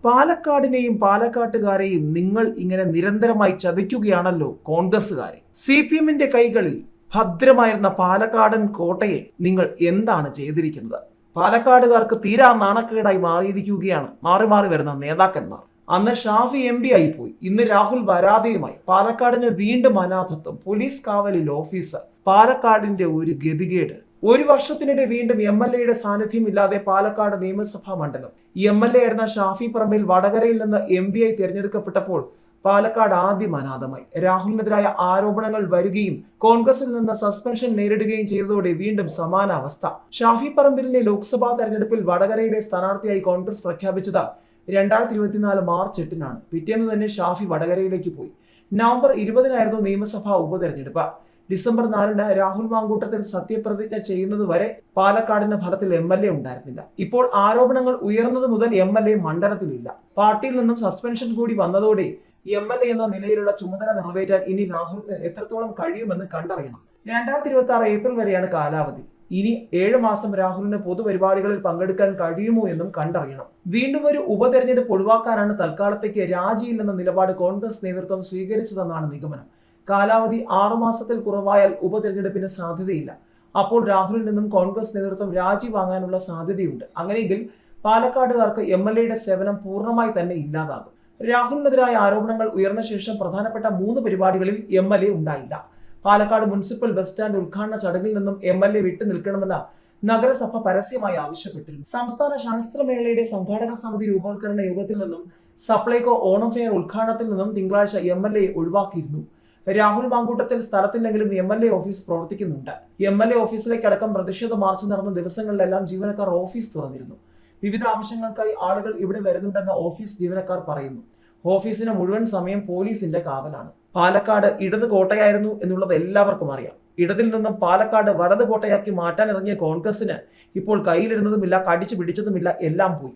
പാലക്കാടിനെയും പാലക്കാട്ടുകാരെയും നിങ്ങൾ ഇങ്ങനെ നിരന്തരമായി ചതിക്കുകയാണല്ലോ കോൺഗ്രസ്സുകാരെ. CPM-ന്റെ കൈകളിൽ ഭദ്രമായിരുന്ന പാലക്കാടൻ കോട്ടയെ നിങ്ങൾ എന്താണ് ചെയ്തിരിക്കുന്നത്? പാലക്കാടുകാർക്ക് തീരാ നാണക്കേടായി മാറിയിരിക്കുകയാണ് മാറി മാറി വരുന്ന നേതാക്കന്മാർ. അന്ന് ഷാഫി MP ആയിപ്പോയി, ഇന്ന് രാഹുൽ വരാതെയുമായി. പാലക്കാടിന് വീണ്ടും അനാഥത്വം, പോലീസ് കാവലിൽ ഓഫീസർ. പാലക്കാടിന്റെ ഒരു ഗതികേട്. ഒരു വർഷത്തിനിടെ വീണ്ടും MLA-യുടെ സാന്നിധ്യം ഇല്ലാതെ പാലക്കാട് നിയമസഭാ മണ്ഡലം. MLA ആയിരുന്ന ഷാഫി പറമ്പിൽ വടകരയിൽ നിന്ന് MP ആയി തിരഞ്ഞെടുക്കപ്പെട്ടപ്പോൾ പാലക്കാട് ആദ്യം അനാഥമായി. രാഹുലിനെതിരായ ആരോപണങ്ങൾ വരികയും കോൺഗ്രസിൽ നിന്ന് സസ്പെൻഷൻ നേരിടുകയും ചെയ്തതോടെ വീണ്ടും സമാന അവസ്ഥ. ഷാഫി പറമ്പിലിനെ ലോക്സഭാ തെരഞ്ഞെടുപ്പിൽ വടകരയുടെ സ്ഥാനാർത്ഥിയായി കോൺഗ്രസ് പ്രഖ്യാപിച്ചത് 2024 മാർച്ച് 8-നാണ്. പിറ്റേന്ന് തന്നെ ഷാഫി വടകരയിലേക്ക് പോയി. നവംബർ 20-നായിരുന്നു നിയമസഭാ ഉപതെരഞ്ഞെടുപ്പ്. ഡിസംബർ 4-ന് രാഹുൽ മാങ്കൂട്ടത്തിൽ സത്യപ്രതിജ്ഞ ചെയ്യുന്നത് വരെ പാലക്കാടിന്റെ ഫലത്തിൽ MLA ഉണ്ടായിരുന്നില്ല. ഇപ്പോൾ ആരോപണങ്ങൾ ഉയർന്നത് മുതൽ MLA മണ്ഡലത്തിലില്ല. പാർട്ടിയിൽ നിന്നും സസ്പെൻഷൻ കൂടി വന്നതോടെ MLA എന്ന നിലയിലുള്ള ചുമതല നിറവേറ്റാൻ ഇനി രാഹുലിന് എത്രത്തോളം കഴിയുമെന്ന് കണ്ടറിയണം. 2026 ഏപ്രിൽ വരെയാണ് കാലാവധി. ഇനി 7 മാസം രാഹുലിന് പൊതുപരിപാടികളിൽ പങ്കെടുക്കാൻ കഴിയുമോ എന്നും കണ്ടറിയണം. വീണ്ടും ഒരു ഉപതെരഞ്ഞെടുപ്പ് ഒഴിവാക്കാനാണ് തൽക്കാലത്തേക്ക് രാജിയില്ലെന്ന നിലപാട് കോൺഗ്രസ് നേതൃത്വം സ്വീകരിച്ചതെന്നാണ് നിഗമനം. കാലാവധി 6 മാസത്തിൽ കുറവായാൽ ഉപതെരഞ്ഞെടുപ്പിന് സാധ്യതയില്ല. അപ്പോൾ രാഹുലിൽ നിന്നും കോൺഗ്രസ് നേതൃത്വം രാജി വാങ്ങാനുള്ള സാധ്യതയുണ്ട്. അങ്ങനെയെങ്കിൽ പാലക്കാടുകാർക്ക് MLA-യുടെ സേവനം പൂർണ്ണമായി തന്നെ ഇല്ലാതാകും. രാഹുലിനെതിരായ ആരോപണങ്ങൾ ഉയർന്ന ശേഷം പ്രധാനപ്പെട്ട 3 പരിപാടികളിൽ MLA ഉണ്ടായില്ല. പാലക്കാട് മുനിസിപ്പൽ ബസ് സ്റ്റാൻഡ് ഉദ്ഘാടന ചടങ്ങിൽ നിന്നും MLA വിട്ടു നിൽക്കണമെന്ന് നഗരസഭ പരസ്യമായി ആവശ്യപ്പെട്ടിരുന്നു. സംസ്ഥാന ശാസ്ത്രമേളയുടെ സംഘാടക സമിതി രൂപവത്കരണ യോഗത്തിൽ നിന്നും സപ്ലൈകോ ഓണം ഫെയർ ഉദ്ഘാടനത്തിൽ നിന്നും തിങ്കളാഴ്ച MLA ഒഴിവാക്കിയിരുന്നു. രാഹുൽ മാങ്കൂട്ടത്തിൽ സ്ഥലത്തില്ലെങ്കിലും MLA ഓഫീസ് പ്രവർത്തിക്കുന്നുണ്ട്. MLA ഓഫീസിലേക്ക് അടക്കം പ്രതിഷേധ മാർച്ച് നടന്ന ദിവസങ്ങളിലെല്ലാം ജീവനക്കാർ ഓഫീസ് തുറന്നിരുന്നു. വിവിധ ആവശ്യങ്ങൾക്കായി ആളുകൾ ഇവിടെ വരുന്നുണ്ടെന്ന് ഓഫീസ് ജീവനക്കാർ പറയുന്നു. ഓഫീസിന് മുഴുവൻ സമയം പോലീസിന്റെ കാവലാണ്. പാലക്കാട് ഇടത് കോട്ടയായിരുന്നു എന്നുള്ളത് എല്ലാവർക്കും അറിയാം. ഇടതിൽ നിന്നും പാലക്കാട് വലത് കോട്ടയാക്കി മാറ്റാൻ ഇറങ്ങിയ കോൺഗ്രസിന് ഇപ്പോൾ കയ്യിലിരുന്നതുമില്ല, കടിച്ചു പിടിച്ചതുമില്ല, എല്ലാം പോയി.